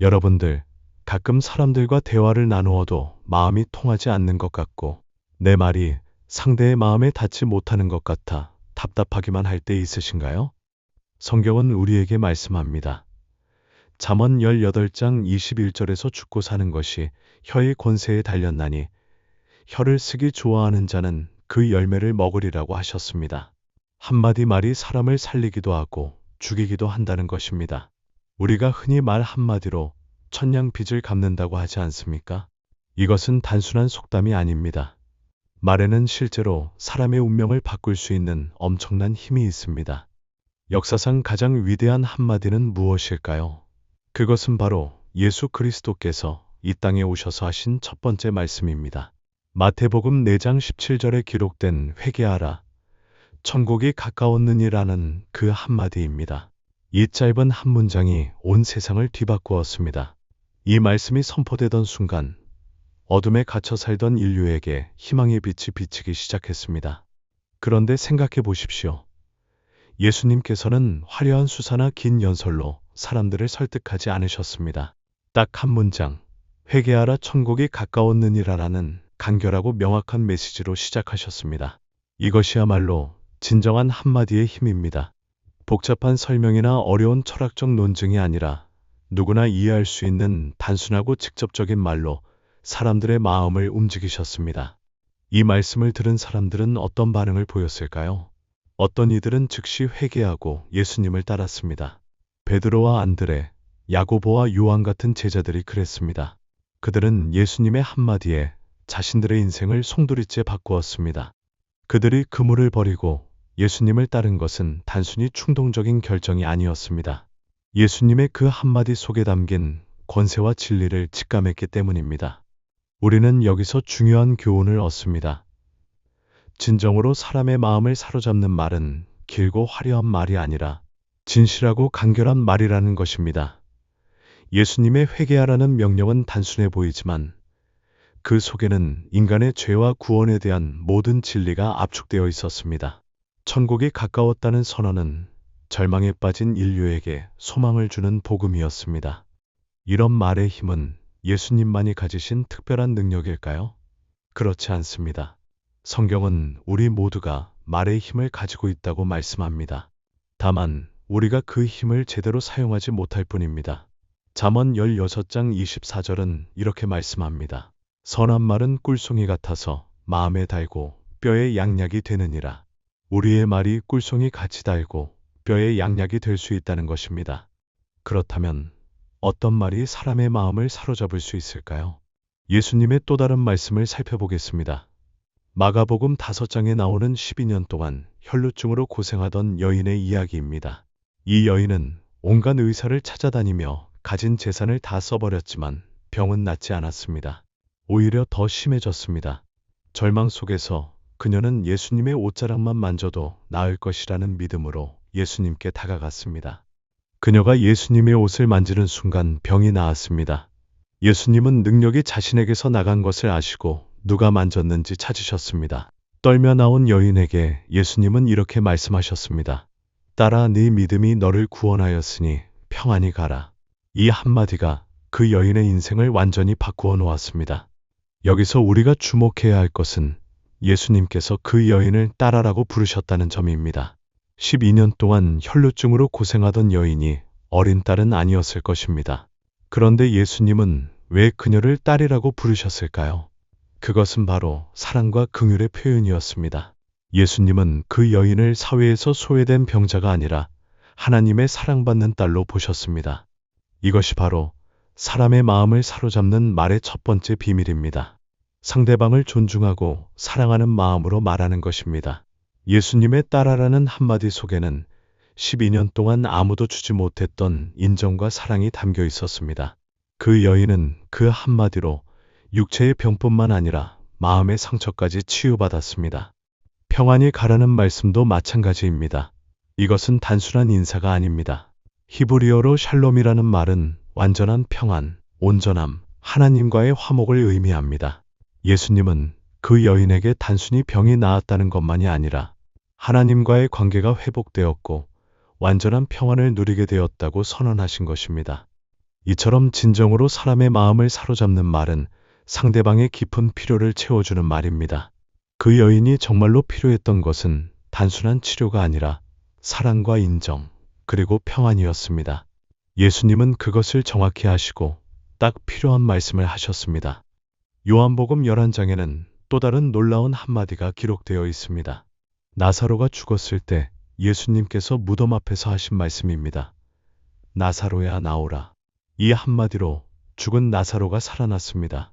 여러분들, 가끔 사람들과 대화를 나누어도 마음이 통하지 않는 것 같고, 내 말이 상대의 마음에 닿지 못하는 것 같아 답답하기만 할 때 있으신가요? 성경은 우리에게 말씀합니다. 잠언 18장 21절에서 죽고 사는 것이 혀의 권세에 달렸나니 혀를 쓰기 좋아하는 자는 그 열매를 먹으리라고 하셨습니다. 한마디 말이 사람을 살리기도 하고 죽이기도 한다는 것입니다. 우리가 흔히 말 한마디로 천냥 빚을 갚는다고 하지 않습니까? 이것은 단순한 속담이 아닙니다. 말에는 실제로 사람의 운명을 바꿀 수 있는 엄청난 힘이 있습니다. 역사상 가장 위대한 한마디는 무엇일까요? 그것은 바로 예수 그리스도께서 이 땅에 오셔서 하신 첫 번째 말씀입니다. 마태복음 4장 17절에 기록된 회개하라, 천국이 가까웠느니라는 그 한마디입니다. 이 짧은 한 문장이 온 세상을 뒤바꾸었습니다. 이 말씀이 선포되던 순간 어둠에 갇혀 살던 인류에게 희망의 빛이 비치기 시작했습니다. 그런데 생각해 보십시오. 예수님께서는 화려한 수사나 긴 연설로 사람들을 설득하지 않으셨습니다. 딱 한 문장, 회개하라 천국이 가까웠느니라라는 간결하고 명확한 메시지로 시작하셨습니다. 이것이야말로 진정한 한마디의 힘입니다. 복잡한 설명이나 어려운 철학적 논증이 아니라 누구나 이해할 수 있는 단순하고 직접적인 말로 사람들의 마음을 움직이셨습니다. 이 말씀을 들은 사람들은 어떤 반응을 보였을까요? 어떤 이들은 즉시 회개하고 예수님을 따랐습니다. 베드로와 안드레, 야고보와 요한 같은 제자들이 그랬습니다. 그들은 예수님의 한마디에 자신들의 인생을 송두리째 바꾸었습니다. 그들이 그물을 버리고 예수님을 따른 것은 단순히 충동적인 결정이 아니었습니다. 예수님의 그 한마디 속에 담긴 권세와 진리를 직감했기 때문입니다. 우리는 여기서 중요한 교훈을 얻습니다. 진정으로 사람의 마음을 사로잡는 말은 길고 화려한 말이 아니라 진실하고 간결한 말이라는 것입니다. 예수님의 회개하라는 명령은 단순해 보이지만 그 속에는 인간의 죄와 구원에 대한 모든 진리가 압축되어 있었습니다. 천국이 가까웠다는 선언은 절망에 빠진 인류에게 소망을 주는 복음이었습니다. 이런 말의 힘은 예수님만이 가지신 특별한 능력일까요? 그렇지 않습니다. 성경은 우리 모두가 말의 힘을 가지고 있다고 말씀합니다. 다만 우리가 그 힘을 제대로 사용하지 못할 뿐입니다. 잠언 16장 24절은 이렇게 말씀합니다. 선한 말은 꿀송이 같아서 마음에 달고 뼈에 양약이 되느니라. 우리의 말이 꿀송이 같이 달고 뼈에 양약이 될 수 있다는 것입니다. 그렇다면 어떤 말이 사람의 마음을 사로잡을 수 있을까요? 예수님의 또 다른 말씀을 살펴보겠습니다. 마가복음 5장에 나오는 12년 동안 혈루증으로 고생하던 여인의 이야기입니다. 이 여인은 온갖 의사를 찾아다니며 가진 재산을 다 써버렸지만 병은 낫지 않았습니다. 오히려 더 심해졌습니다. 절망 속에서 그녀는 예수님의 옷자락만 만져도 나을 것이라는 믿음으로 예수님께 다가갔습니다. 그녀가 예수님의 옷을 만지는 순간 병이 나았습니다. 예수님은 능력이 자신에게서 나간 것을 아시고 누가 만졌는지 찾으셨습니다. 떨며 나온 여인에게 예수님은 이렇게 말씀하셨습니다. 딸아, 네 믿음이 너를 구원하였으니 평안히 가라. 이 한마디가 그 여인의 인생을 완전히 바꾸어 놓았습니다. 여기서 우리가 주목해야 할 것은 예수님께서 그 여인을 딸아라고 부르셨다는 점입니다. 12년 동안 혈루증으로 고생하던 여인이 어린 딸은 아니었을 것입니다. 그런데 예수님은 왜 그녀를 딸이라고 부르셨을까요? 그것은 바로 사랑과 긍휼의 표현이었습니다. 예수님은 그 여인을 사회에서 소외된 병자가 아니라 하나님의 사랑받는 딸로 보셨습니다. 이것이 바로 사람의 마음을 사로잡는 말의 첫 번째 비밀입니다. 상대방을 존중하고 사랑하는 마음으로 말하는 것입니다. 예수님의 딸아라는 한마디 속에는 12년 동안 아무도 주지 못했던 인정과 사랑이 담겨 있었습니다. 그 여인은 그 한마디로 육체의 병뿐만 아니라 마음의 상처까지 치유받았습니다. 평안히 가라는 말씀도 마찬가지입니다. 이것은 단순한 인사가 아닙니다. 히브리어로 샬롬이라는 말은 완전한 평안, 온전함, 하나님과의 화목을 의미합니다. 예수님은 그 여인에게 단순히 병이 나았다는 것만이 아니라 하나님과의 관계가 회복되었고 완전한 평안을 누리게 되었다고 선언하신 것입니다. 이처럼 진정으로 사람의 마음을 사로잡는 말은 상대방의 깊은 필요를 채워주는 말입니다. 그 여인이 정말로 필요했던 것은 단순한 치료가 아니라 사랑과 인정, 그리고 평안이었습니다. 예수님은 그것을 정확히 하시고 딱 필요한 말씀을 하셨습니다. 요한복음 11장에는 또 다른 놀라운 한마디가 기록되어 있습니다. 나사로가 죽었을 때 예수님께서 무덤 앞에서 하신 말씀입니다. 나사로야 나오라. 이 한마디로 죽은 나사로가 살아났습니다.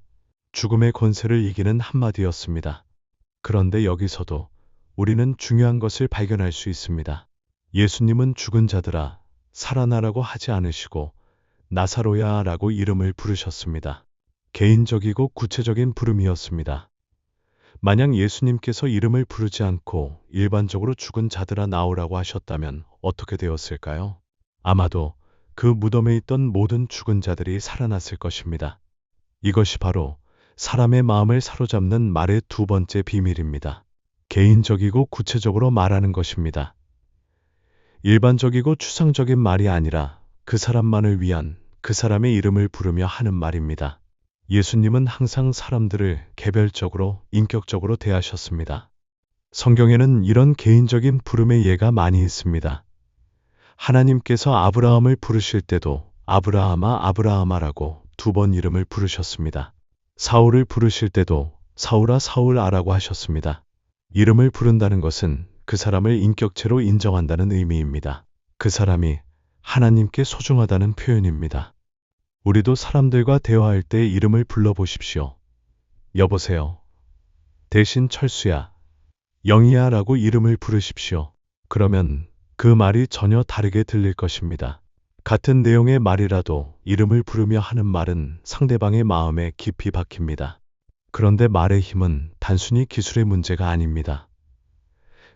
죽음의 권세를 이기는 한마디였습니다. 그런데 여기서도 우리는 중요한 것을 발견할 수 있습니다. 예수님은 죽은 자들아 살아나라고 하지 않으시고 나사로야 라고 이름을 부르셨습니다. 개인적이고 구체적인 부름이었습니다. 만약 예수님께서 이름을 부르지 않고 일반적으로 죽은 자들아 나오라고 하셨다면 어떻게 되었을까요? 아마도 그 무덤에 있던 모든 죽은 자들이 살아났을 것입니다. 이것이 바로 사람의 마음을 사로잡는 말의 두 번째 비밀입니다. 개인적이고 구체적으로 말하는 것입니다. 일반적이고 추상적인 말이 아니라 그 사람만을 위한 그 사람의 이름을 부르며 하는 말입니다. 예수님은 항상 사람들을 개별적으로, 인격적으로 대하셨습니다. 성경에는 이런 개인적인 부름의 예가 많이 있습니다. 하나님께서 아브라함을 부르실 때도 아브라함아 아브라함아라고 2번 이름을 부르셨습니다. 사울을 부르실 때도 사울아 사울아라고 하셨습니다. 이름을 부른다는 것은 그 사람을 인격체로 인정한다는 의미입니다. 그 사람이 하나님께 소중하다는 표현입니다. 우리도 사람들과 대화할 때 이름을 불러보십시오. 여보세요. 대신 철수야, 영희야 라고 이름을 부르십시오. 그러면 그 말이 전혀 다르게 들릴 것입니다. 같은 내용의 말이라도 이름을 부르며 하는 말은 상대방의 마음에 깊이 박힙니다. 그런데 말의 힘은 단순히 기술의 문제가 아닙니다.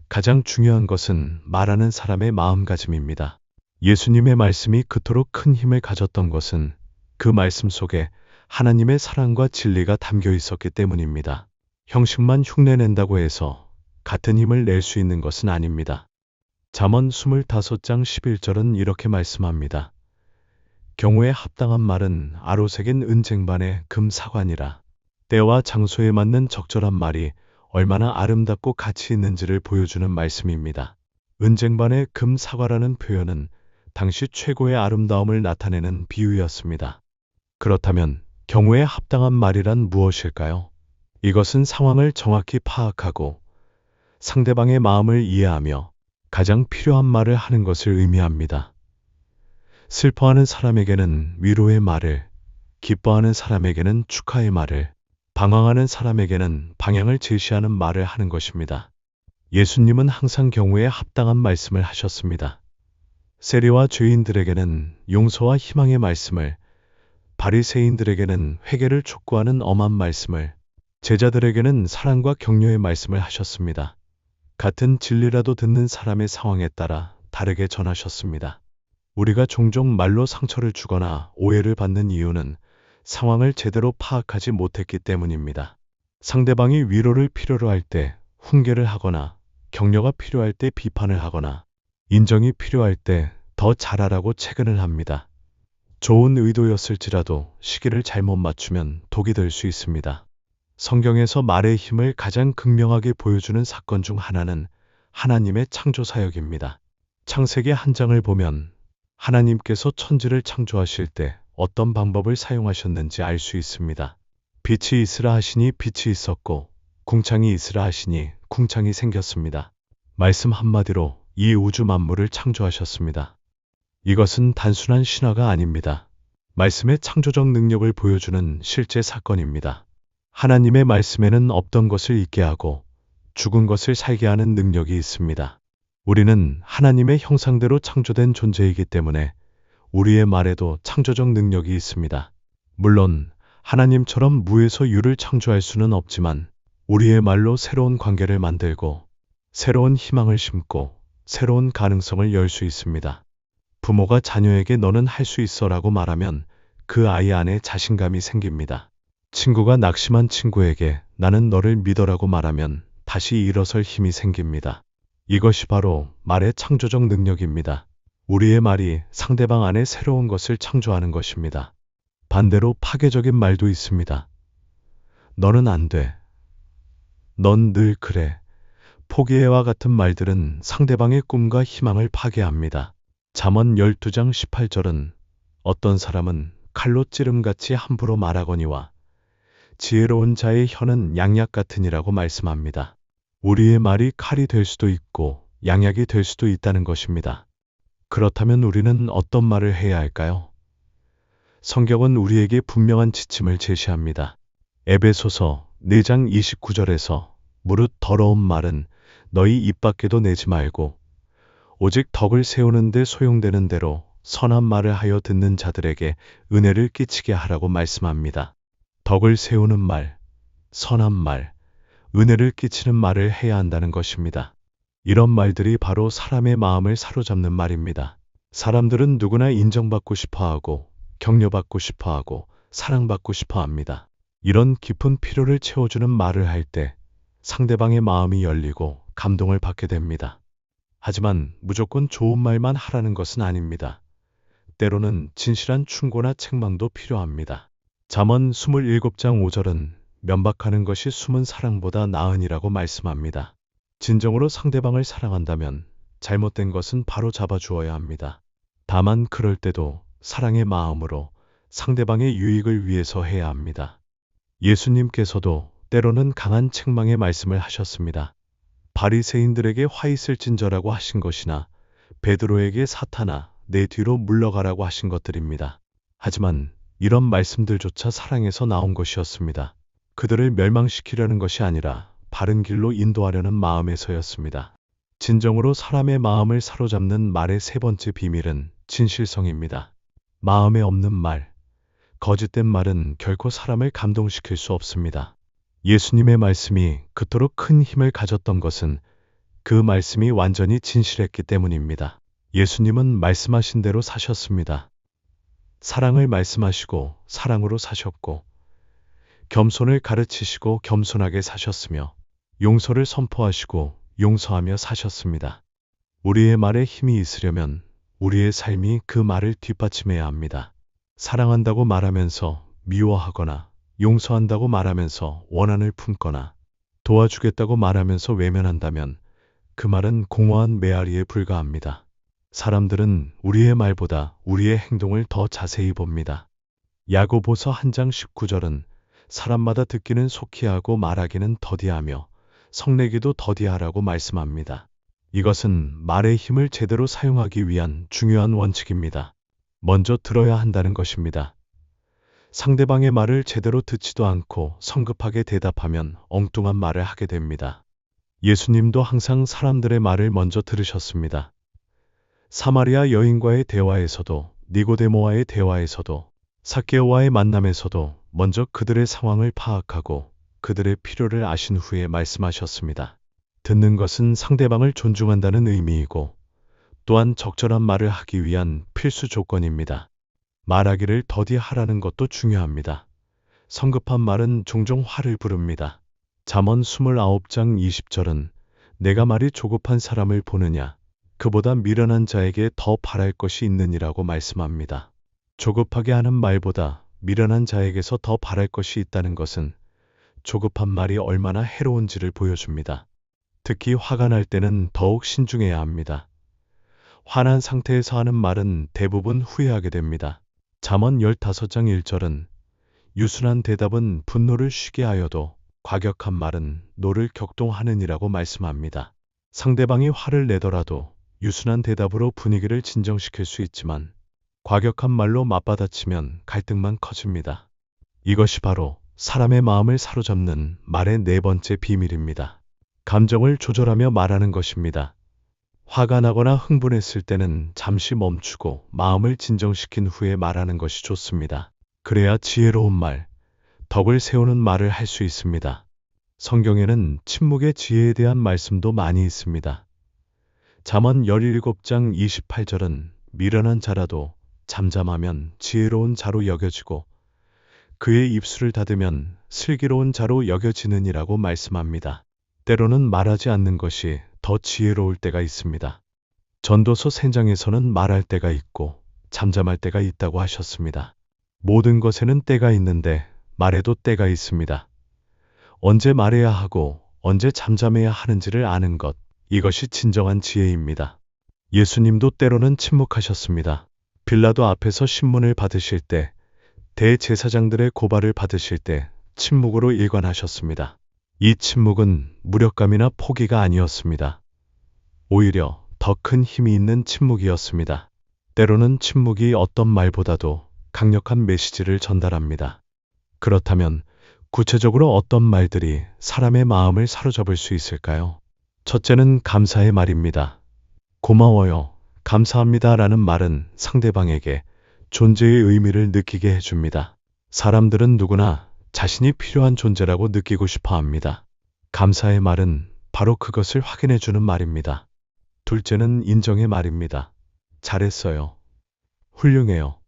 가장 중요한 것은 말하는 사람의 마음가짐입니다. 예수님의 말씀이 그토록 큰 힘을 가졌던 것은 그 말씀 속에 하나님의 사랑과 진리가 담겨 있었기 때문입니다. 형식만 흉내낸다고 해서 같은 힘을 낼 수 있는 것은 아닙니다. 잠언 25장 11절은 이렇게 말씀합니다. 경우에 합당한 말은 아로새긴 은쟁반의 금사관이라. 때와 장소에 맞는 적절한 말이 얼마나 아름답고 가치 있는지를 보여주는 말씀입니다. 은쟁반의 금사과라는 표현은 당시 최고의 아름다움을 나타내는 비유였습니다. 그렇다면 경우에 합당한 말이란 무엇일까요? 이것은 상황을 정확히 파악하고 상대방의 마음을 이해하며 가장 필요한 말을 하는 것을 의미합니다. 슬퍼하는 사람에게는 위로의 말을, 기뻐하는 사람에게는 축하의 말을, 방황하는 사람에게는 방향을 제시하는 말을 하는 것입니다. 예수님은 항상 경우에 합당한 말씀을 하셨습니다. 세리와 죄인들에게는 용서와 희망의 말씀을, 바리새인들에게는 회개를 촉구하는 엄한 말씀을, 제자들에게는 사랑과 격려의 말씀을 하셨습니다. 같은 진리라도 듣는 사람의 상황에 따라 다르게 전하셨습니다. 우리가 종종 말로 상처를 주거나 오해를 받는 이유는 상황을 제대로 파악하지 못했기 때문입니다. 상대방이 위로를 필요로 할 때 훈계를 하거나 격려가 필요할 때 비판을 하거나 인정이 필요할 때 더 잘하라고 채근을 합니다. 좋은 의도였을지라도 시기를 잘못 맞추면 독이 될 수 있습니다. 성경에서 말의 힘을 가장 극명하게 보여주는 사건 중 하나는 하나님의 창조 사역입니다. 창세기 한 장을 보면 하나님께서 천지를 창조하실 때 어떤 방법을 사용하셨는지 알 수 있습니다. 빛이 있으라 하시니 빛이 있었고 궁창이 있으라 하시니 궁창이 생겼습니다. 말씀 한마디로 이 우주 만물을 창조하셨습니다. 이것은 단순한 신화가 아닙니다. 말씀의 창조적 능력을 보여주는 실제 사건입니다. 하나님의 말씀에는 없던 것을 있게 하고 죽은 것을 살게 하는 능력이 있습니다. 우리는 하나님의 형상대로 창조된 존재이기 때문에 우리의 말에도 창조적 능력이 있습니다. 물론 하나님처럼 무에서 유를 창조할 수는 없지만 우리의 말로 새로운 관계를 만들고 새로운 희망을 심고 새로운 가능성을 열 수 있습니다. 부모가 자녀에게 너는 할 수 있어 라고 말하면 그 아이 안에 자신감이 생깁니다. 친구가 낙심한 친구에게 나는 너를 믿어라고 말하면 다시 일어설 힘이 생깁니다. 이것이 바로 말의 창조적 능력입니다. 우리의 말이 상대방 안에 새로운 것을 창조하는 것입니다. 반대로 파괴적인 말도 있습니다. 너는 안 돼. 넌 늘 그래. 포기해와 같은 말들은 상대방의 꿈과 희망을 파괴합니다. 잠언 12장 18절은 어떤 사람은 칼로 찌름같이 함부로 말하거니와 지혜로운 자의 혀는 양약 같으니라고 말씀합니다. 우리의 말이 칼이 될 수도 있고 양약이 될 수도 있다는 것입니다. 그렇다면 우리는 어떤 말을 해야 할까요? 성경은 우리에게 분명한 지침을 제시합니다. 에베소서 4장 29절에서 무릇 더러운 말은 너희 입 밖에도 내지 말고 오직 덕을 세우는 데 소용되는 대로 선한 말을 하여 듣는 자들에게 은혜를 끼치게 하라고 말씀합니다. 덕을 세우는 말, 선한 말, 은혜를 끼치는 말을 해야 한다는 것입니다. 이런 말들이 바로 사람의 마음을 사로잡는 말입니다. 사람들은 누구나 인정받고 싶어 하고, 격려받고 싶어 하고, 사랑받고 싶어 합니다. 이런 깊은 필요를 채워주는 말을 할 때 상대방의 마음이 열리고 감동을 받게 됩니다. 하지만 무조건 좋은 말만 하라는 것은 아닙니다. 때로는 진실한 충고나 책망도 필요합니다. 잠언 27장 5절은 면박하는 것이 숨은 사랑보다 나으니라고 말씀합니다. 진정으로 상대방을 사랑한다면 잘못된 것은 바로 잡아주어야 합니다. 다만 그럴 때도 사랑의 마음으로 상대방의 유익을 위해서 해야 합니다. 예수님께서도 때로는 강한 책망의 말씀을 하셨습니다. 바리새인들에게 화 있을진저라고 하신 것이나 베드로에게 사탄아 내 뒤로 물러가라고 하신 것들입니다. 하지만 이런 말씀들조차 사랑에서 나온 것이었습니다. 그들을 멸망시키려는 것이 아니라 바른 길로 인도하려는 마음에서였습니다. 진정으로 사람의 마음을 사로잡는 말의 세 번째 비밀은 진실성입니다. 마음에 없는 말, 거짓된 말은 결코 사람을 감동시킬 수 없습니다. 예수님의 말씀이 그토록 큰 힘을 가졌던 것은 그 말씀이 완전히 진실했기 때문입니다. 예수님은 말씀하신 대로 사셨습니다. 사랑을 말씀하시고 사랑으로 사셨고, 겸손을 가르치시고 겸손하게 사셨으며, 용서를 선포하시고 용서하며 사셨습니다. 우리의 말에 힘이 있으려면 우리의 삶이 그 말을 뒷받침해야 합니다. 사랑한다고 말하면서 미워하거나 용서한다고 말하면서 원한을 품거나 도와주겠다고 말하면서 외면한다면 그 말은 공허한 메아리에 불과합니다. 사람들은 우리의 말보다 우리의 행동을 더 자세히 봅니다. 야고보서 1장 19절은 사람마다 듣기는 속히 하고 말하기는 더디하며 성내기도 더디하라고 말씀합니다. 이것은 말의 힘을 제대로 사용하기 위한 중요한 원칙입니다. 먼저 들어야 한다는 것입니다. 상대방의 말을 제대로 듣지도 않고 성급하게 대답하면 엉뚱한 말을 하게 됩니다. 예수님도 항상 사람들의 말을 먼저 들으셨습니다. 사마리아 여인과의 대화에서도, 니고데모와의 대화에서도, 삭개오와의 만남에서도 먼저 그들의 상황을 파악하고 그들의 필요를 아신 후에 말씀하셨습니다. 듣는 것은 상대방을 존중한다는 의미이고 또한 적절한 말을 하기 위한 필수 조건입니다. 말하기를 더디하라는 것도 중요합니다. 성급한 말은 종종 화를 부릅니다. 잠언 29장 20절은 내가 말이 조급한 사람을 보느냐 그보다 미련한 자에게 더 바랄 것이 있느니라고 말씀합니다. 조급하게 하는 말보다 미련한 자에게서 더 바랄 것이 있다는 것은 조급한 말이 얼마나 해로운지를 보여줍니다. 특히 화가 날 때는 더욱 신중해야 합니다. 화난 상태에서 하는 말은 대부분 후회하게 됩니다. 잠언 15장 1절은 유순한 대답은 분노를 쉬게 하여도 과격한 말은 노를 격동하느니라고 말씀합니다. 상대방이 화를 내더라도 유순한 대답으로 분위기를 진정시킬 수 있지만 과격한 말로 맞받아치면 갈등만 커집니다. 이것이 바로 사람의 마음을 사로잡는 말의 네 번째 비밀입니다. 감정을 조절하며 말하는 것입니다. 화가 나거나 흥분했을 때는 잠시 멈추고 마음을 진정시킨 후에 말하는 것이 좋습니다. 그래야 지혜로운 말, 덕을 세우는 말을 할 수 있습니다. 성경에는 침묵의 지혜에 대한 말씀도 많이 있습니다. 잠언 17장 28절은 미련한 자라도 잠잠하면 지혜로운 자로 여겨지고 그의 입술을 닫으면 슬기로운 자로 여겨지느니라고 말씀합니다. 때로는 말하지 않는 것이 더 지혜로울 때가 있습니다. 전도서 3장에서는 말할 때가 있고 잠잠할 때가 있다고 하셨습니다. 모든 것에는 때가 있는데 말에도 때가 있습니다. 언제 말해야 하고 언제 잠잠해야 하는지를 아는 것, 이것이 진정한 지혜입니다. 예수님도 때로는 침묵하셨습니다. 빌라도 앞에서 신문을 받으실 때, 대제사장들의 고발을 받으실 때 침묵으로 일관하셨습니다. 이 침묵은 무력감이나 포기가 아니었습니다. 오히려 더 큰 힘이 있는 침묵이었습니다. 때로는 침묵이 어떤 말보다도 강력한 메시지를 전달합니다. 그렇다면 구체적으로 어떤 말들이 사람의 마음을 사로잡을 수 있을까요? 첫째는 감사의 말입니다. 고마워요, 감사합니다 라는 말은 상대방에게 존재의 의미를 느끼게 해줍니다. 사람들은 누구나 자신이 필요한 존재라고 느끼고 싶어 합니다. 감사의 말은 바로 그것을 확인해주는 말입니다. 둘째는 인정의 말입니다. 잘했어요, 훌륭해요,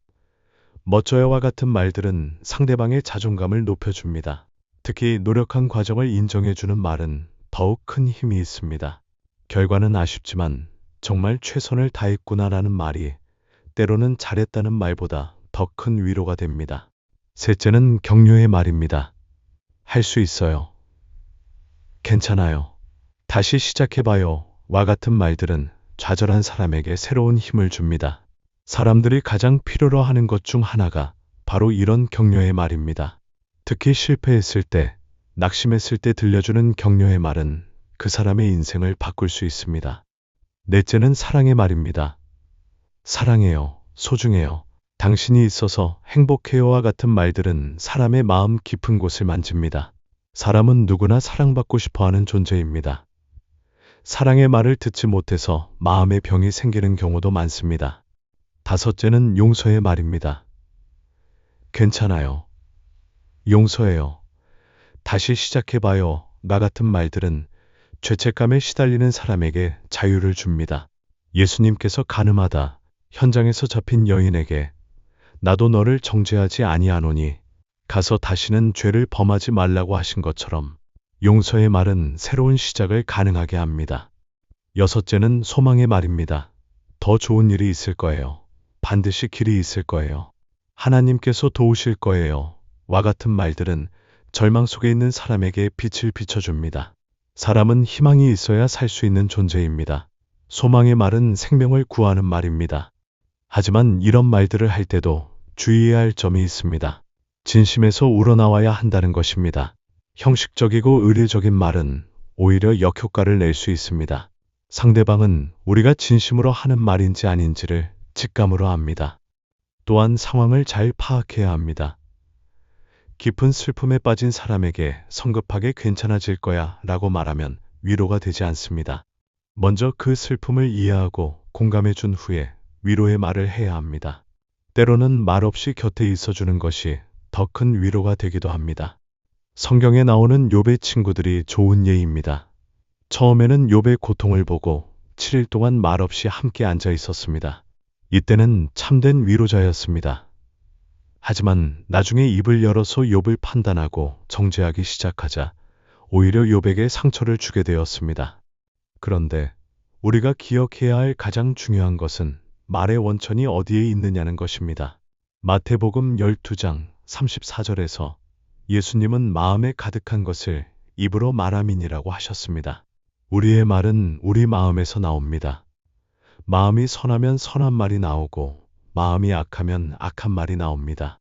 멋져요와 같은 말들은 상대방의 자존감을 높여줍니다. 특히 노력한 과정을 인정해주는 말은 더욱 큰 힘이 있습니다. 결과는 아쉽지만 정말 최선을 다했구나라는 말이 때로는 잘했다는 말보다 더 큰 위로가 됩니다. 셋째는 격려의 말입니다. 할 수 있어요, 괜찮아요, 다시 시작해봐요 와 같은 말들은 좌절한 사람에게 새로운 힘을 줍니다. 사람들이 가장 필요로 하는 것 중 하나가 바로 이런 격려의 말입니다. 특히 실패했을 때, 낙심했을 때 들려주는 격려의 말은 그 사람의 인생을 바꿀 수 있습니다. 넷째는 사랑의 말입니다. 사랑해요, 소중해요, 당신이 있어서 행복해요와 같은 말들은 사람의 마음 깊은 곳을 만집니다. 사람은 누구나 사랑받고 싶어하는 존재입니다. 사랑의 말을 듣지 못해서 마음의 병이 생기는 경우도 많습니다. 다섯째는 용서의 말입니다. 괜찮아요, 용서해요, 다시 시작해봐요 나 같은 말들은 죄책감에 시달리는 사람에게 자유를 줍니다. 예수님께서 가늠하다 현장에서 잡힌 여인에게 나도 너를 정죄하지 아니하노니 가서 다시는 죄를 범하지 말라고 하신 것처럼 용서의 말은 새로운 시작을 가능하게 합니다. 여섯째는 소망의 말입니다. 더 좋은 일이 있을 거예요. 반드시 길이 있을 거예요. 하나님께서 도우실 거예요 와 같은 말들은 절망 속에 있는 사람에게 빛을 비춰줍니다. 사람은 희망이 있어야 살 수 있는 존재입니다. 소망의 말은 생명을 구하는 말입니다. 하지만 이런 말들을 할 때도 주의해야 할 점이 있습니다. 진심에서 우러나와야 한다는 것입니다. 형식적이고 의례적인 말은 오히려 역효과를 낼 수 있습니다. 상대방은 우리가 진심으로 하는 말인지 아닌지를 직감으로 압니다. 또한 상황을 잘 파악해야 합니다. 깊은 슬픔에 빠진 사람에게 성급하게 괜찮아질 거야 라고 말하면 위로가 되지 않습니다. 먼저 그 슬픔을 이해하고 공감해 준 후에 위로의 말을 해야 합니다. 때로는 말없이 곁에 있어주는 것이 더 큰 위로가 되기도 합니다. 성경에 나오는 욥의 친구들이 좋은 예입니다. 처음에는 욥의 고통을 보고 7일 동안 말없이 함께 앉아 있었습니다. 이때는 참된 위로자였습니다. 하지만 나중에 입을 열어서 욥을 판단하고 정죄하기 시작하자 오히려 욥에게 상처를 주게 되었습니다. 그런데 우리가 기억해야 할 가장 중요한 것은 말의 원천이 어디에 있느냐는 것입니다. 마태복음 12장 34절에서 예수님은 마음에 가득한 것을 입으로 말함이니라고 하셨습니다. 우리의 말은 우리 마음에서 나옵니다. 마음이 선하면 선한 말이 나오고 마음이 악하면 악한 말이 나옵니다.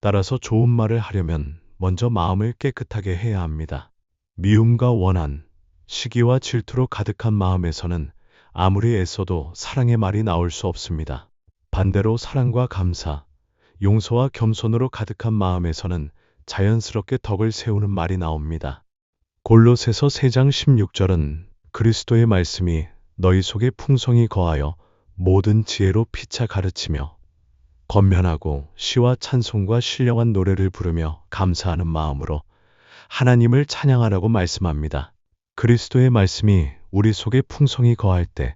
따라서 좋은 말을 하려면 먼저 마음을 깨끗하게 해야 합니다. 미움과 원한, 시기와 질투로 가득한 마음에서는 아무리 애써도 사랑의 말이 나올 수 없습니다. 반대로 사랑과 감사, 용서와 겸손으로 가득한 마음에서는 자연스럽게 덕을 세우는 말이 나옵니다. 골로새서 3장 16절은 그리스도의 말씀이 너희 속에 풍성히 거하여 모든 지혜로 피차 가르치며 권면하고 시와 찬송과 신령한 노래를 부르며 감사하는 마음으로 하나님을 찬양하라고 말씀합니다. 그리스도의 말씀이 우리 속에 풍성히 거할 때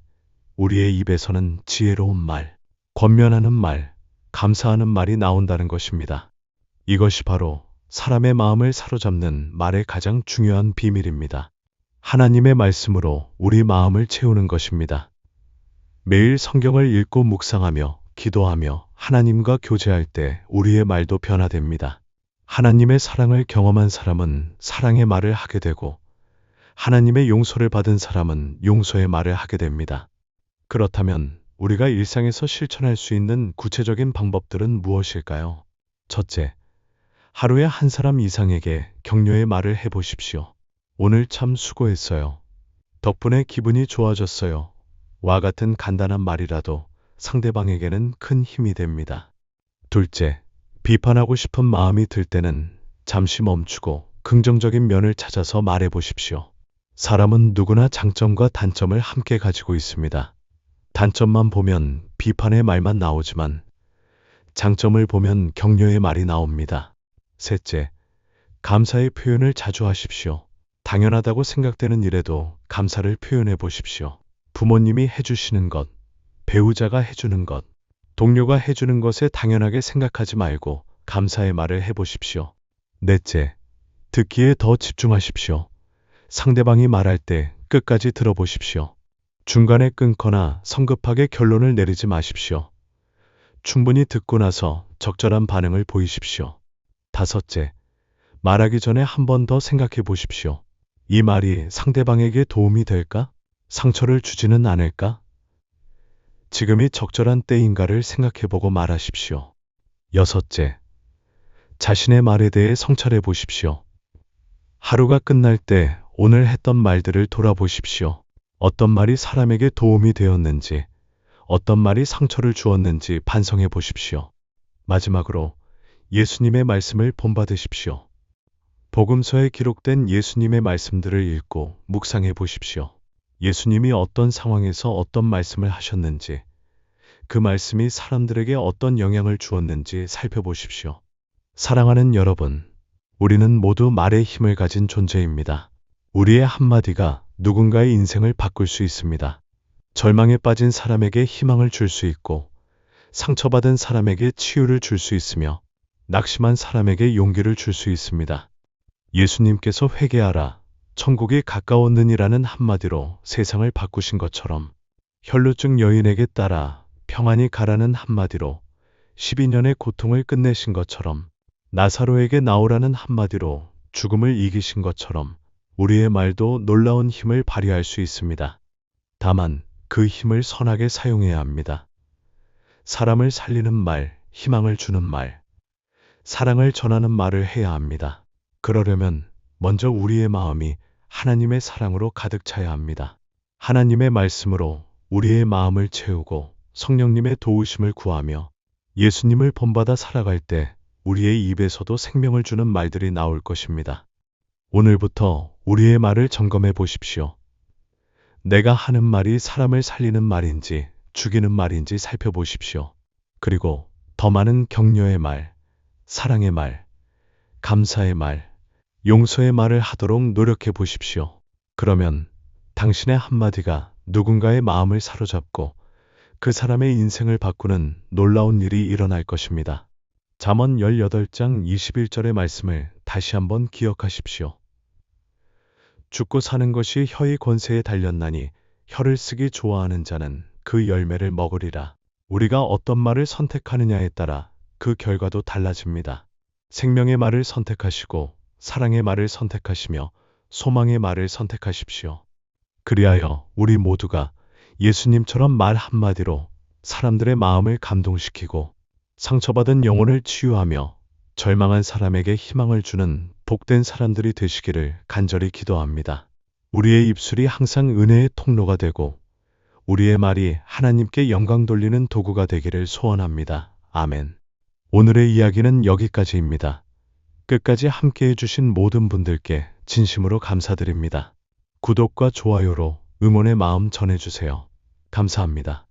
우리의 입에서는 지혜로운 말, 권면하는 말, 감사하는 말이 나온다는 것입니다. 이것이 바로 사람의 마음을 사로잡는 말의 가장 중요한 비밀입니다. 하나님의 말씀으로 우리 마음을 채우는 것입니다. 매일 성경을 읽고 묵상하며 기도하며 하나님과 교제할 때 우리의 말도 변화됩니다. 하나님의 사랑을 경험한 사람은 사랑의 말을 하게 되고 하나님의 용서를 받은 사람은 용서의 말을 하게 됩니다. 그렇다면 우리가 일상에서 실천할 수 있는 구체적인 방법들은 무엇일까요? 첫째, 하루에 한 사람 이상에게 격려의 말을 해보십시오. 오늘 참 수고했어요. 덕분에 기분이 좋아졌어요. 와 같은 간단한 말이라도 상대방에게는 큰 힘이 됩니다. 둘째, 비판하고 싶은 마음이 들 때는 잠시 멈추고 긍정적인 면을 찾아서 말해 보십시오. 사람은 누구나 장점과 단점을 함께 가지고 있습니다. 단점만 보면 비판의 말만 나오지만 장점을 보면 격려의 말이 나옵니다. 셋째, 감사의 표현을 자주 하십시오. 당연하다고 생각되는 일에도 감사를 표현해 보십시오. 부모님이 해주시는 것, 배우자가 해주는 것, 동료가 해주는 것에 당연하게 생각하지 말고 감사의 말을 해보십시오. 넷째, 듣기에 더 집중하십시오. 상대방이 말할 때 끝까지 들어보십시오. 중간에 끊거나 성급하게 결론을 내리지 마십시오. 충분히 듣고 나서 적절한 반응을 보이십시오. 다섯째, 말하기 전에 한 번 더 생각해 보십시오. 이 말이 상대방에게 도움이 될까? 상처를 주지는 않을까? 지금이 적절한 때인가를 생각해보고 말하십시오. 여섯째, 자신의 말에 대해 성찰해 보십시오. 하루가 끝날 때 오늘 했던 말들을 돌아보십시오. 어떤 말이 사람에게 도움이 되었는지, 어떤 말이 상처를 주었는지 반성해 보십시오. 마지막으로 예수님의 말씀을 본받으십시오. 복음서에 기록된 예수님의 말씀들을 읽고 묵상해 보십시오. 예수님이 어떤 상황에서 어떤 말씀을 하셨는지, 그 말씀이 사람들에게 어떤 영향을 주었는지 살펴보십시오. 사랑하는 여러분, 우리는 모두 말의 힘을 가진 존재입니다. 우리의 한마디가 누군가의 인생을 바꿀 수 있습니다. 절망에 빠진 사람에게 희망을 줄 수 있고, 상처받은 사람에게 치유를 줄 수 있으며, 낙심한 사람에게 용기를 줄 수 있습니다. 예수님께서 회개하라, 천국이 가까웠느니라는 한마디로 세상을 바꾸신 것처럼, 혈루증 여인에게 따라 평안히 가라는 한마디로 12년의 고통을 끝내신 것처럼, 나사로에게 나오라는 한마디로 죽음을 이기신 것처럼 우리의 말도 놀라운 힘을 발휘할 수 있습니다. 다만 그 힘을 선하게 사용해야 합니다. 사람을 살리는 말, 희망을 주는 말, 사랑을 전하는 말을 해야 합니다. 그러려면 먼저 우리의 마음이 하나님의 사랑으로 가득 차야 합니다. 하나님의 말씀으로 우리의 마음을 채우고 성령님의 도우심을 구하며 예수님을 본받아 살아갈 때 우리의 입에서도 생명을 주는 말들이 나올 것입니다. 오늘부터 우리의 말을 점검해 보십시오. 내가 하는 말이 사람을 살리는 말인지 죽이는 말인지 살펴보십시오. 그리고 더 많은 격려의 말, 사랑의 말, 감사의 말, 용서의 말을 하도록 노력해 보십시오. 그러면 당신의 한마디가 누군가의 마음을 사로잡고 그 사람의 인생을 바꾸는 놀라운 일이 일어날 것입니다. 잠언 18장 21절의 말씀을 다시 한번 기억하십시오. 죽고 사는 것이 혀의 권세에 달렸나니 혀를 쓰기 좋아하는 자는 그 열매를 먹으리라. 우리가 어떤 말을 선택하느냐에 따라 그 결과도 달라집니다. 생명의 말을 선택하시고 사랑의 말을 선택하시며 소망의 말을 선택하십시오. 그리하여 우리 모두가 예수님처럼 말 한마디로 사람들의 마음을 감동시키고 상처받은 영혼을 치유하며 절망한 사람에게 희망을 주는 복된 사람들이 되시기를 간절히 기도합니다. 우리의 입술이 항상 은혜의 통로가 되고 우리의 말이 하나님께 영광 돌리는 도구가 되기를 소원합니다. 아멘. 오늘의 이야기는 여기까지입니다. 끝까지 함께 해주신 모든 분들께 진심으로 감사드립니다. 구독과 좋아요로 응원의 마음 전해주세요. 감사합니다.